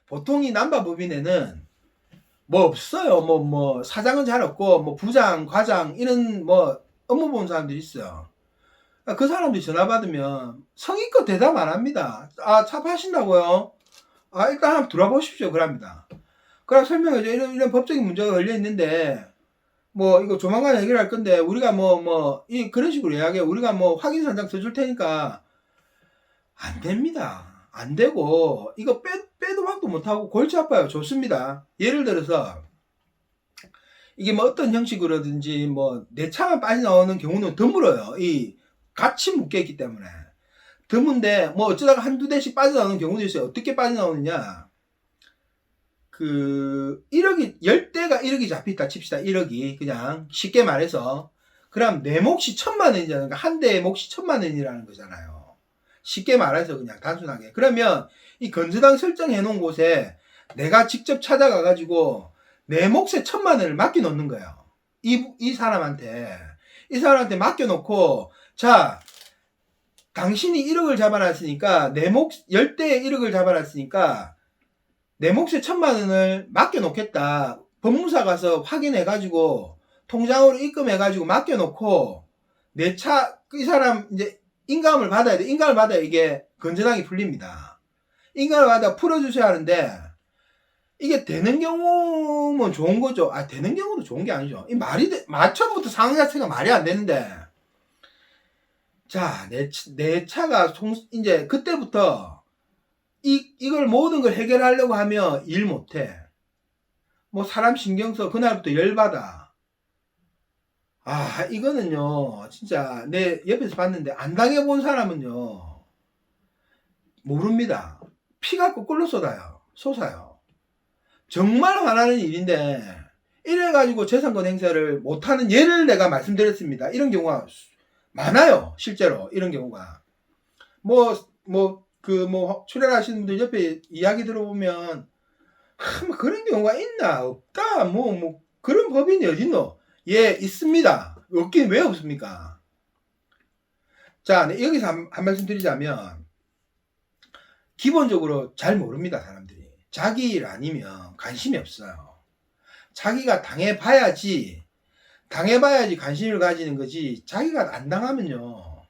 보통 이 남바법인에는 뭐 없어요. 뭐 사장은 잘 없고 뭐 부장, 과장 이런 뭐 업무 보는 사람들이 있어요. 그 사람들이 전화 받으면 성의껏 대답 안 합니다. 아, 차 파신다고요? 아, 일단 한번 들어보십시오. 그럽니다. 그럼 설명해줘. 이런 법적인 문제가 걸려 있는데 뭐 이거 조만간 해결할 건데 우리가 그런 식으로 이야기해. 우리가 뭐 확인 선장 써줄 테니까 안 됩니다. 안 되고 이거 빼도 박도 못하고 골치 아파요. 좋습니다. 예를 들어서 이게 뭐 어떤 형식으로든지 뭐 내 차만 빠져나오는 경우는 드물어요. 이 같이 묶여있기 때문에 드문데 뭐 어쩌다가 한두 대씩 빠져나오는 경우도 있어요. 어떻게 빠져나오느냐, 그 1억이 10대가 1억이 잡혀있다 칩시다. 1억이 그냥 쉽게 말해서 그럼 내 몫이 1,000,000원이잖아요. 그러니까 한 대의 몫이 1,000,000원이라는 거잖아요. 쉽게 말해서 그냥 단순하게. 그러면 이 건저당 설정해 놓은 곳에 내가 직접 찾아가 가지고 내 몫에 1,000,000원을 맡겨 놓는 거예요. 이 사람한테 맡겨 놓고, 자, 당신이 1억을 잡아놨으니까 내 몫 10대에 1억을 잡아놨으니까 내 몫에 1,000,000원을 맡겨 놓겠다. 법무사 가서 확인해 가지고 통장으로 입금해 가지고 맡겨 놓고 내 차, 이 사람 이제 인감을 받아야 돼. 인감을 받아야 이게 건전하게 풀립니다. 인감을 받아 풀어주셔야 하는데 이게 되는 경우면 좋은 거죠. 아, 되는 경우도 좋은 게 아니죠. 이 말이 처음부터 상황 자체가 말이 안 되는데, 자, 내 차가 이제 그때부터 이걸 모든 걸 해결하려고 하면 일 못해. 뭐 사람 신경 써. 그날부터 열받아. 아, 이거는요, 진짜 내 옆에서 봤는데 안 당해본 사람은요, 모릅니다. 피가 거꾸로 쏟아요. 정말 화나는 일인데, 이래가지고 재산권 행사를 못하는 예를 내가 말씀드렸습니다. 이런 경우가 많아요. 실제로 이런 경우가. 출연하시는 분들 옆에 이야기 들어보면, 뭐 그런 경우가 있나? 없다. 그런 법인이 어딨노? 예, 있습니다. 없긴 왜 없습니까? 자, 네, 여기서 한 말씀 드리자면, 기본적으로 잘 모릅니다, 사람들이. 자기 일 아니면 관심이 없어요. 자기가 당해봐야지 관심을 가지는 거지, 자기가 안 당하면요,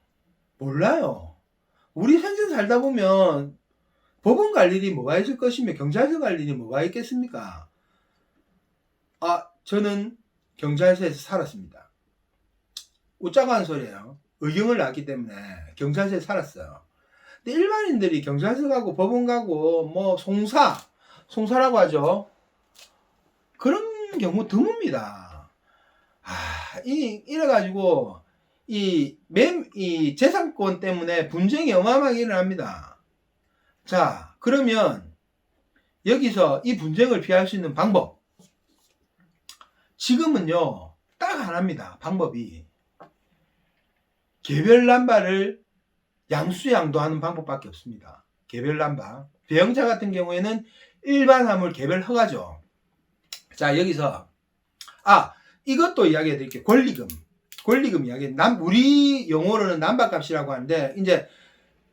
몰라요. 우리 생전 살다 보면 법원 갈 일이 뭐가 있을 것이며 경찰서 갈 일이 뭐가 있겠습니까? 아, 저는 경찰서에서 살았습니다. 웃자고 하는 소리예요. 의경을 낳았기 때문에 경찰서에 살았어요. 근데 일반인들이 경찰서 가고 법원 가고 뭐 송사라고 하죠. 그런 경우 드뭅니다. 이래가지고 이 재산권 때문에 분쟁이 어마어마하게 일어납니다. 자, 그러면 여기서 이 분쟁을 피할 수 있는 방법, 지금은요 딱 하나입니다. 방법이 개별 남바를 양수양도하는 방법밖에 없습니다. 개별 남바. 배영차 같은 경우에는 일반 화물 개별 허가죠. 자, 여기서 이것도 이야기해 드릴게요. 권리금 이야기. 우리 용어로는 남바값이라고 하는데, 이제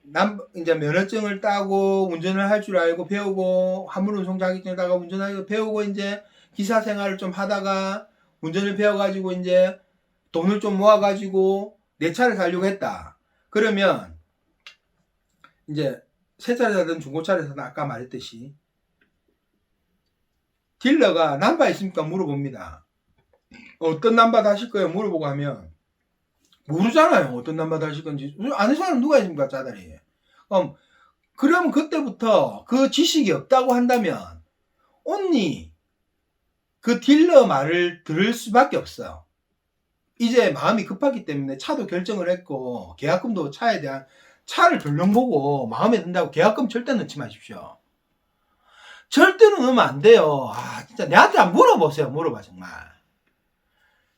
면허증을 따고 운전을 할 줄 알고 배우고, 화물운송 자격증을 따고 운전하고 배우고, 이제 기사 생활을 좀 하다가 운전을 배워가지고 이제 돈을 좀 모아가지고 내 차를 사려고 했다. 그러면 이제 새 차를 사든 중고차를 사든 아까 말했듯이 딜러가 남바 있습니까? 물어봅니다. 어떤 남바 다실 거예요? 물어보고 하면 모르잖아요. 어떤 남바 다실 건지. 아는 사람 누가 있습니까? 짜다리. 그럼 그때부터 그 지식이 없다고 한다면 언니 그 딜러 말을 들을 수밖에 없어요. 이제 마음이 급하기 때문에 차도 결정을 했고 계약금도 차를 덜렁 보고 마음에 든다고 계약금 절대 넣지 마십시오. 절대로 넣으면 안 돼요. 진짜 내한테 안 물어보세요. 물어봐 정말.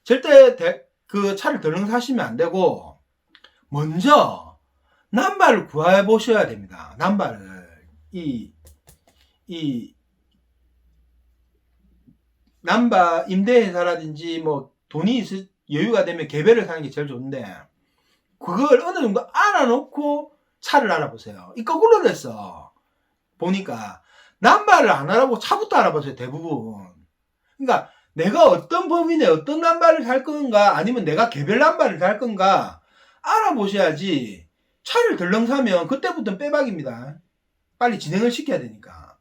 절대 그 차를 덜렁 사시면 안 되고 먼저 남바를 구해 보셔야 됩니다. 남바를 남바 임대회사라든지 뭐 돈이 여유가 되면 개별을 사는 게 제일 좋은데, 그걸 어느 정도 알아놓고 차를 알아보세요. 이 거꾸로 됐어. 보니까 남발을 안 알아보고 차부터 알아봤어요, 대부분. 그러니까 내가 어떤 법인에 어떤 남발을 달 건가, 아니면 내가 개별 남발을 달 건가 알아보셔야지. 차를 덜렁 사면 그때부터는 빼박입니다. 빨리 진행을 시켜야 되니까.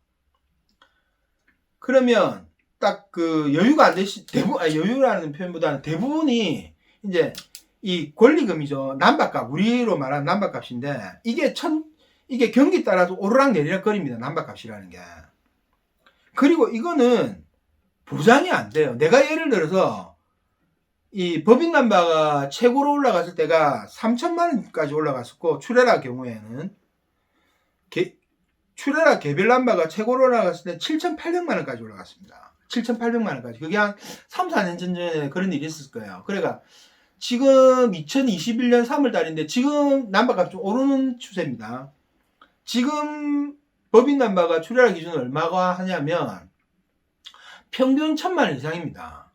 그러면 딱 그 여유가 안 되시, 여유라는 표현보다는 대부분이 이제 이 권리금이죠. 남발값, 우리로 말하는 남발값인데, 이게 경기 따라서 오르락 내리락 거립니다. 남발값이라는 게. 그리고 이거는 보장이 안 돼요. 내가 예를 들어서 이 법인 남바가 최고로 올라갔을 때가 3천만 원까지 올라갔었고, 출애라 경우에는 출애라 개별 남바가 최고로 올라갔을 때 7,800만 원까지 올라갔습니다. 7,800만 원까지. 그게 한 3, 4년 전에 그런 일이 있었을 거예요. 그러니까 지금 2021년 3월 달인데 지금 남바값이 좀 오르는 추세입니다. 지금 법인 남바가 출애라 기준은 얼마가 하냐면 평균 1,000만 원 이상입니다.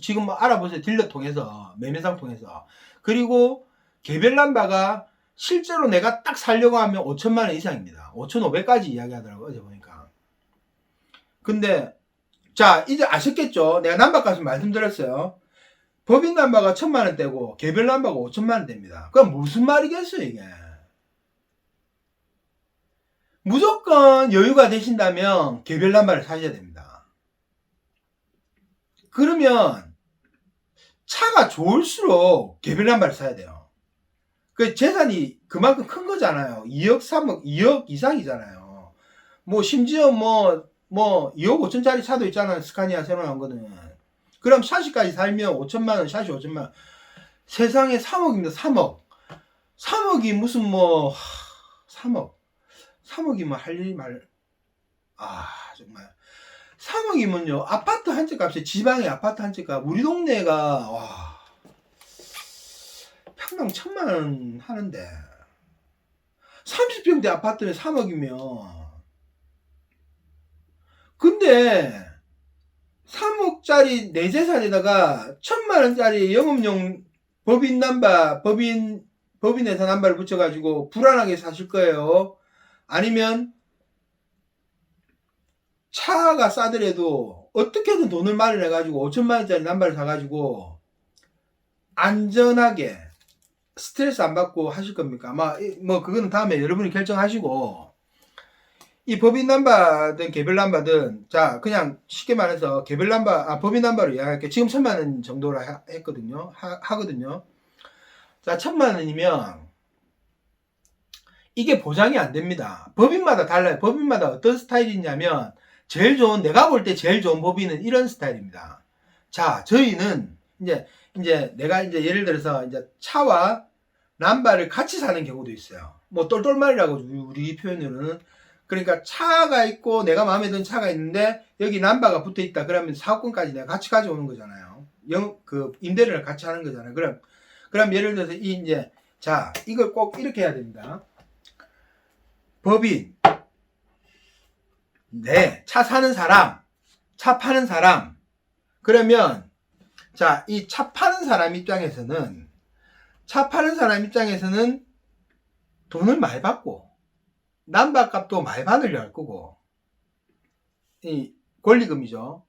지금 알아보세요. 딜러 통해서, 매매상 통해서. 그리고 개별 남바가 실제로 내가 딱 살려고 하면 5천만 원 이상입니다. 5,500까지 이야기하더라고요, 어제 보니까. 근데 자, 이제 아셨겠죠? 내가 남바값을 말씀드렸어요. 법인 남바가 1,000만 원대고 개별 남바가 5천만 원대입니다. 그럼 무슨 말이겠어요, 이게? 무조건 여유가 되신다면 개별 남바를 사셔야 됩니다. 그러면 차가 좋을수록 개별 남바를 사야 돼요. 그 재산이 그만큼 큰 거잖아요. 2억, 3억, 2억 이상이잖아요. 뭐 심지어 뭐 2억 5천짜리 차도 있잖아요. 스카니아 새로 나온 거는. 그럼 샤시까지 살면 5천만 원, 샤시 5천만 원. 세상에 3억입니다. 3억. 3억이 무슨 3억이면 할 일 정말. 3억이면요. 아파트 한 채 값이, 지방의 아파트 한 채 값, 우리 동네가 평당 1,000만 원 하는데 30평대 아파트는 3억이면, 근데 3억짜리 내 재산에다가 1,000만 원짜리 영업용 법인 남바, 법인에서 남바를 붙여가지고 불안하게 사실 거예요? 아니면 차가 싸더라도 어떻게든 돈을 마련해가지고 5천만 원짜리 남바를 사가지고 안전하게 스트레스 안 받고 하실 겁니까? 아마 그거는 다음에 여러분이 결정하시고, 이 법인 남바든 개별 남바든, 자 그냥 쉽게 말해서 개별 남바, 법인 남바로 이야기할게요. 지금 1,000만 원 정도로 했거든요. 하거든요. 자, 1,000만 원이면 이게 보장이 안 됩니다. 법인마다 달라요. 법인마다 어떤 스타일이 있냐면, 내가 볼 때 제일 좋은 법인은 이런 스타일입니다. 자, 저희는 이제 내가 예를 들어서 이제 차와 남바를 같이 사는 경우도 있어요. 뭐 똘똘말이라고 우리 표현으로는. 그러니까 차가 있고 내가 마음에 드는 차가 있는데 여기 남바가 붙어 있다. 그러면 사업권까지 내가 같이 가져오는 거잖아요. 임대료를 같이 하는 거잖아요. 그럼 예를 들어서 이걸 꼭 이렇게 해야 됩니다. 법인, 차 사는 사람, 차 파는 사람. 그러면 자, 이 차 파는 사람 입장에서는 돈을 많이 받고 남바값도 많이 받으려 할 거고, 이 권리금이죠.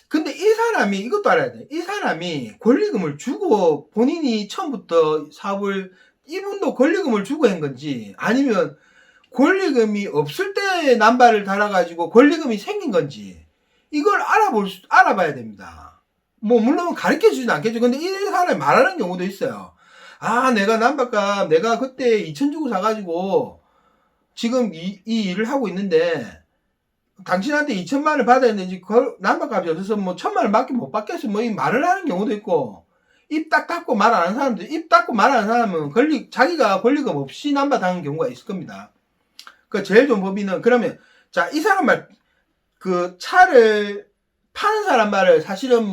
근데 이 사람이 이것도 알아야 돼. 이 사람이 권리금을 주고 본인이 처음부터 사업을, 이분도 권리금을 주고 한 건지, 아니면 권리금이 없을 때 남바를 달아가지고 권리금이 생긴 건지, 이걸 알아봐야 됩니다. 물론 가르쳐 주진 않겠죠. 근데 이 사람이 말하는 경우도 있어요. 내가 남바값, 내가 그때 2천 주고 사가지고 지금 이 일을 하고 있는데 당신한테 2천만 원을 받아야 되는지 남바값이 없어서 1,000만 원밖에 못 받겠어. 이 말을 하는 경우도 있고, 입 딱 닫고 말 안 하는 사람도, 입 닫고 말 안 하는 사람은 자기가 권리금 없이 남바 당한 경우가 있을 겁니다. 그 제일 좋은 법인은, 그러면 자, 이 사람 차를 파는 사람 말을 사실은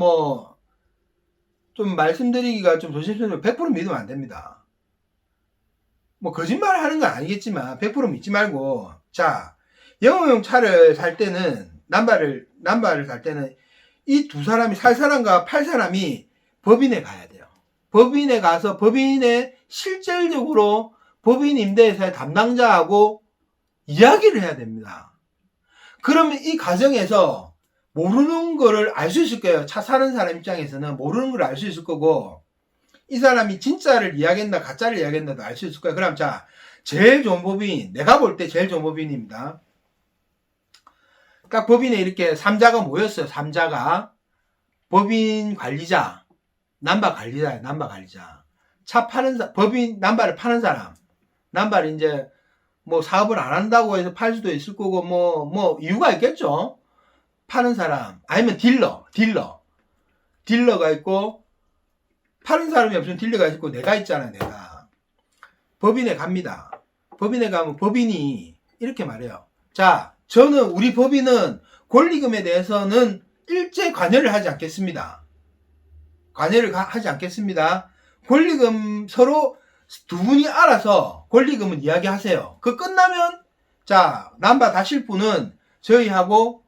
좀 말씀드리기가 좀 조심스러워. 100% 믿으면 안 됩니다. 거짓말을 하는 건 아니겠지만 100% 믿지 말고, 자, 영업용 차를 살 때는, 남바를 살 때는 이 두 사람이, 살 사람과 팔 사람이 법인에 가야 돼요. 법인에 가서 실질적으로 법인 임대회사의 담당자하고 이야기를 해야 됩니다. 그러면 이 과정에서 모르는 거를 알 수 있을 거예요. 차 사는 사람 입장에서는 모르는 걸 알 수 있을 거고, 이 사람이 진짜를 이야기했나 가짜를 이야기했나도 알 수 있을 거예요. 그럼 자, 제일 좋은 법인, 내가 볼 때 제일 좋은 법인입니다. 딱 법인에 이렇게 3자가 모였어요. 3자가. 법인 관리자, 남바 관리자예요. 남바 관리자. 차 파는 법인 남바를 파는 사람. 남바를 이제 뭐 사업을 안 한다고 해서 팔 수도 있을 거고 뭐 이유가 있겠죠. 파는 사람 아니면 딜러가 있고, 파는 사람이 없으면 딜러가 있고, 내가 있잖아. 내가 법인에 갑니다. 법인에 가면 법인이 이렇게 말해요. 자, 저는 우리 법인은 권리금에 대해서는 일제 관여를 하지 않겠습니다. 하지 않겠습니다. 권리금 서로 두 분이 알아서 권리금은 이야기하세요. 그 끝나면 자, 남바 다실 분은 저희하고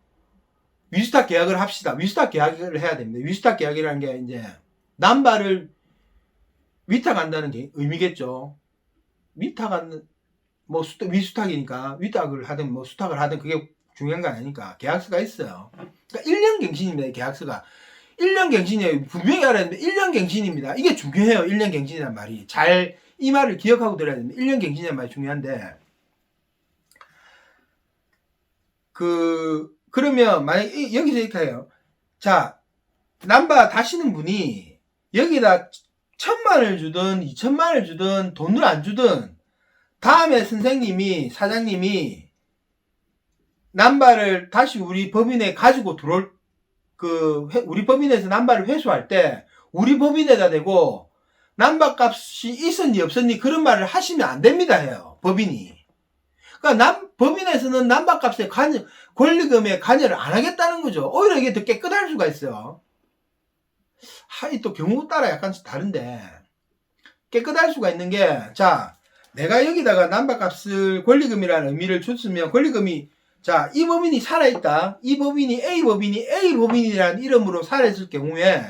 위스탁 계약을 합시다. 위스탁 계약을 해야 됩니다. 위스탁 계약이라는 게 이제 남바를 위탁한다는 게 의미겠죠. 위탁하는 뭐 위수탁이니까 위탁을 하든 뭐 수탁을 하든 그게 중요한 거 아니니까 계약서가 있어요. 그러니까 1년 갱신입니다. 계약서가 1년 갱신이에요. 분명히 알아야 되는데 1년 갱신입니다. 이게 중요해요. 1년 갱신이란 말이. 잘 이 말을 기억하고 들어야 됩니다. 1년 갱신이란 말이 중요한데, 그러면 만약에 여기서 이렇게 해요. 자, 남바 다시는 분이 여기다 1,000만을 주든 2,000만을 주든 돈을 안 주든 다음에 선생님이 사장님이 남바를 다시 우리 법인에 가지고 들어올 우리 법인에서 남바를 회수할 때 우리 법인에다 대고 남바 값이 있었니 없었니 그런 말을 하시면 안 됩니다 해요. 법인이. 그러니까 법인에서는 남바 값에 권리금에 관여를 안 하겠다는 거죠. 오히려 이게 더 깨끗할 수가 있어요. 또 경우 따라 약간 다른데 깨끗할 수가 있는 게, 자, 내가 여기다가 남바 값을 권리금이라는 의미를 줬으면 권리금이, 자, 이 법인이 살아있다. 이 법인이 A 법인이라는 이름으로 살아있을 경우에,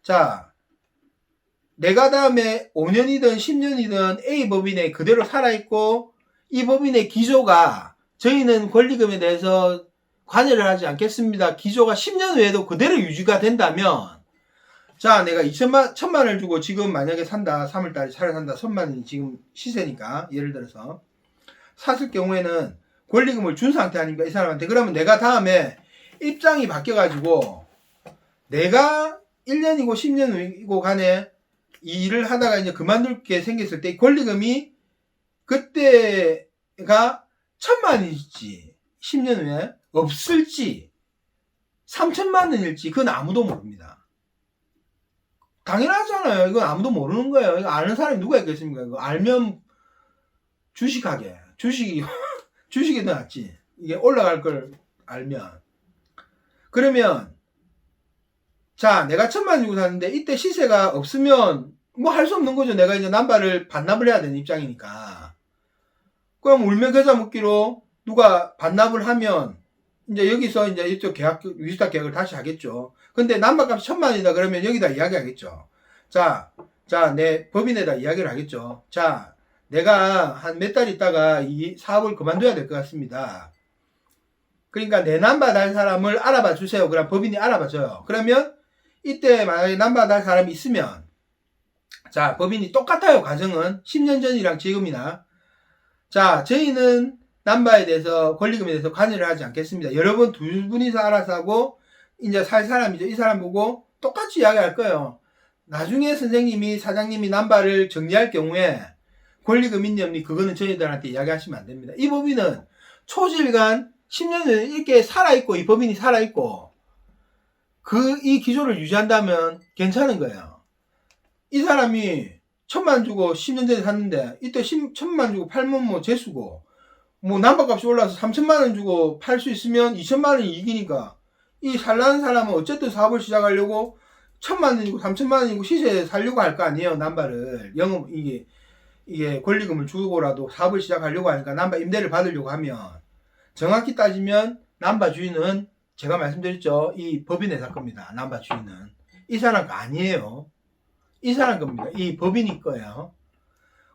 자, 내가 다음에 5년이든 10년이든 A 법인에 그대로 살아있고, 이 법인의 기조가 저희는 권리금에 대해서 관여를 하지 않겠습니다. 기조가 10년 후에도 그대로 유지가 된다면, 자, 내가 1,000만을 주고 지금 만약에 산다. 3월달에 차를 산다. 1,000만원이 지금 시세니까, 예를 들어서. 샀을 경우에는 권리금을 준 상태 아닙니까? 이 사람한테. 그러면 내가 다음에 입장이 바뀌어가지고, 내가 1년이고 10년이고 간에 이 일을 하다가 이제 그만둘 게 생겼을 때 권리금이 그때가 1,000만원일지, 10년 후에 없을지, 3,000만원일지, 그건 아무도 모릅니다. 당연하잖아요. 이건 아무도 모르는 거예요. 이거 아는 사람이 누가 있겠습니까? 이거 알면 주식이 더 낫지. 이게 올라갈 걸 알면. 그러면, 자, 내가 1,000만 주고 샀는데, 이때 시세가 없으면, 뭐 할 수 없는 거죠. 내가 이제 남바를 반납을 해야 되는 입장이니까. 그럼 울며 겨자 먹기로 누가 반납을 하면, 이제 여기서 이제 이쪽 위스탁 계약을 다시 하겠죠. 근데 남바값이 1,000만원이다 그러면 여기다 이야기하겠죠. 자, 내 법인에다 이야기를 하겠죠. 자, 내가 한 몇 달 있다가 이 사업을 그만둬야 될 것 같습니다. 그러니까 내 남바 달 사람을 알아봐 주세요. 그럼 법인이 알아봐 줘요. 그러면 이때 만약에 남바 달 사람이 있으면, 자, 법인이 똑같아요. 과정은 10년 전이랑 지금이나. 자, 저희는 남바에 대해서 권리금에 대해서 관여를 하지 않겠습니다. 여러분 두 분이서 알아서 하고 이제 살 사람이죠. 이 사람 보고 똑같이 이야기할 거예요. 나중에 선생님이 사장님이 남바를 정리할 경우에 권리금 있니 없니 그거는 저희들한테 이야기하시면 안 됩니다. 이 법인은 초질간 10년을 이렇게 살아있고 이 법인이 살아있고 이 기조를 유지한다면 괜찮은 거예요. 이 사람이 1,000만 주고 10년 전에 샀는데 이때 1,000만 주고 팔면 뭐 재수고, 뭐 남바값이 올라서 3,000만원 주고 팔 수 있으면 2,000만원이 이기니까 이 살라는 사람은 어쨌든 사업을 시작하려고 1,000만원이고 3,000만원이고 시세에 살려고 할 거 아니에요. 남바를 이게 권리금을 주고라도 사업을 시작하려고 하니까 남바 임대를 받으려고 하면, 정확히 따지면 남바 주인은 제가 말씀드렸죠. 이 법인의 사건입니다. 남바 주인은 이 사람 거 아니에요. 이 사람 겁니다. 이 법인이 거예요.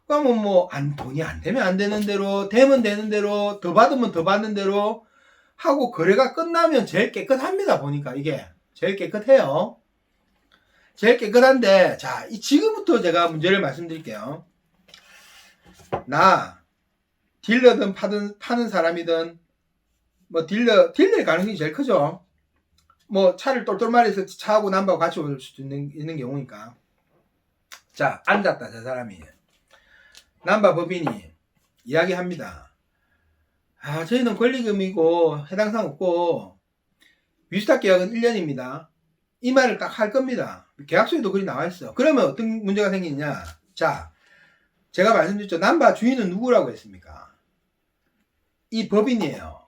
그러면 뭐 돈이 안 되면 안 되는 대로, 되면 되는 대로, 더 받으면 더 받는 대로 하고 거래가 끝나면 제일 깨끗합니다. 보니까 이게 제일 깨끗해요. 제일 깨끗한데, 자, 지금부터 제가 문제를 말씀드릴게요. 나 딜러든 파는 사람이든 뭐 딜러의 가능성이 제일 크죠. 뭐 차를 똘똘 말해서 차하고 남바하고 같이 올 수도 있는 경우니까. 자, 앉았다 저 사람이. 남바 법인이 이야기합니다. 아, 저희는 권리금이고 해당 사항 없고 위스탁 계약은 1년입니다. 이 말을 딱 할 겁니다. 계약서에도 그리 나와 있어. 그러면 어떤 문제가 생기냐? 자, 제가 말씀드렸죠. 남바 주인은 누구라고 했습니까? 이 법인이에요.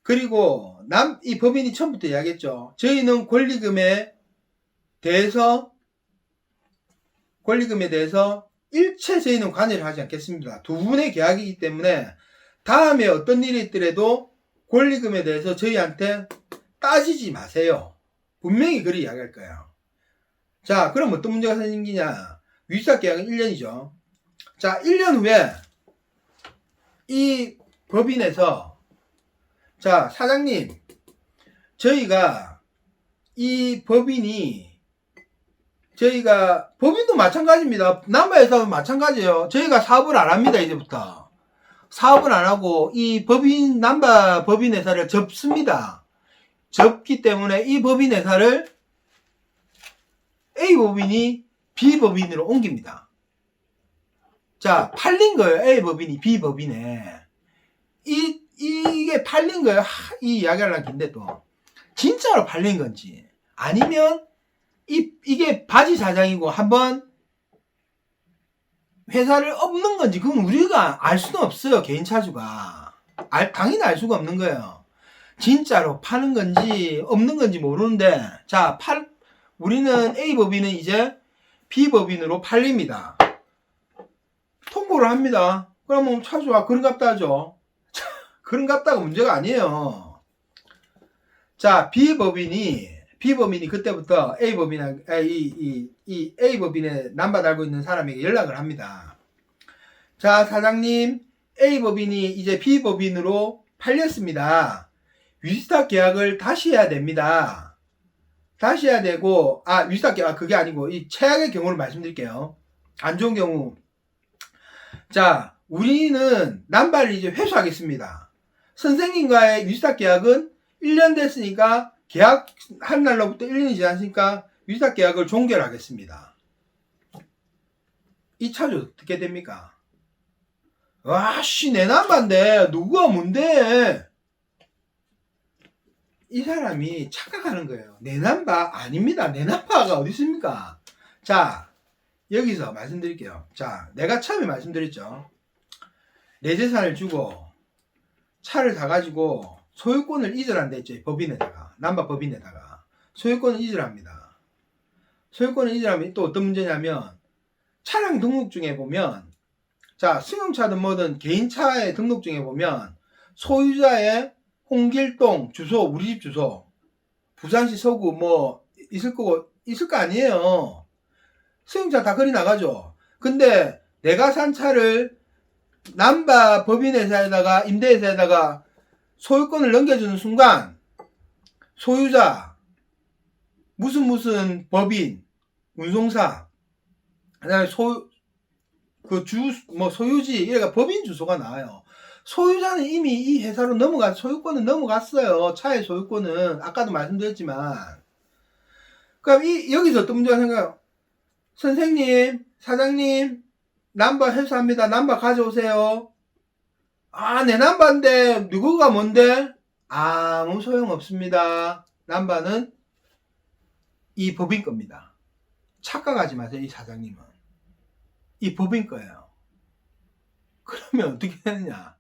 그리고 이 법인이 처음부터 이야기했죠. 저희는 권리금에 대해서 일체 저희는 관여를 하지 않겠습니다. 두 분의 계약이기 때문에 다음에 어떤 일이 있더라도 권리금에 대해서 저희한테 따지지 마세요. 분명히 그리 이야기할 거예요. 자, 그럼 어떤 문제가 생기냐? 위탁 계약은 1년이죠. 자, 1년 후에 이 법인에서 자, 사장님, 저희가 이 법인도 마찬가지입니다. 남바회사도 마찬가지예요. 저희가 사업을 안 합니다. 이제부터 사업을 안 하고 이 남바 법인회사를 접습니다. 접기 때문에 이 법인회사를 A법인이 B법인으로 옮깁니다. 자, 팔린 거예요. A법인이 B법인에. 이게 팔린 거예요. 이 이야기하려는 긴데 또. 진짜로 팔린 건지. 아니면, 이게 바지 사장이고 한번 회사를 엎는 건지. 그건 우리가 알 수는 없어요. 개인 차주가. 당연히 알 수가 없는 거예요. 진짜로 파는 건지, 없는 건지 모르는데, 자, 우리는 A법인은 이제 B법인으로 팔립니다. 통보를 합니다. 그러면 차주가 그런갑다 하죠. 그런갑다가 문제가 아니에요. 자, B법인이 그때부터 이 A법인에 남바 달고 있는 사람에게 연락을 합니다. 자, 사장님, A법인이 이제 B법인으로 팔렸습니다. 위탁 계약을 다시 해야 됩니다. 다시 해야 되고, 위탁 계약, 그게 아니고, 이 최악의 경우를 말씀드릴게요. 안 좋은 경우. 자, 우리는 남바를 이제 회수하겠습니다. 선생님과의 위탁 계약은 1년 됐으니까, 계약한 날로부터 1년이 지났으니까, 위탁 계약을 종결하겠습니다. 이 차주 어떻게 됩니까? 와, 내 남바인데, 누가 뭔데? 이 사람이 착각하는 거예요. 내 남바 아닙니다. 내 남바가 어디 있습니까? 자, 여기서 말씀드릴게요. 자, 내가 처음에 말씀드렸죠. 내 재산을 주고 차를 사가지고 소유권을 이전한다 했죠. 법인에다가, 남바 법인에다가 소유권을 이전합니다. 소유권을 이전하면 또 어떤 문제냐면, 차량 등록증에 보면, 자, 승용차든 뭐든 개인차의 등록증에 보면 소유자의 홍길동 주소, 우리 집 주소, 부산시 서구 뭐 있을 거 아니에요. 승용차 다 그리 나가죠. 근데 내가 산 차를 남바 법인회사에다가 임대회사에다가 소유권을 넘겨주는 순간 소유자 무슨 법인 운송사 그다음에 소유지 이래가 법인 주소가 나와요. 소유자는 이미 이 회사로 소유권은 넘어갔어요. 차의 소유권은. 아까도 말씀드렸지만. 그럼 여기서 어떤 문제가 생겨요? 선생님, 사장님, 남바 회수합니다. 남바 가져오세요. 내 남바인데, 누구가 뭔데? 아무 소용없습니다. 남바는 이 법인 겁니다. 착각하지 마세요, 이 사장님은. 이 법인 거예요. 그러면 어떻게 되느냐?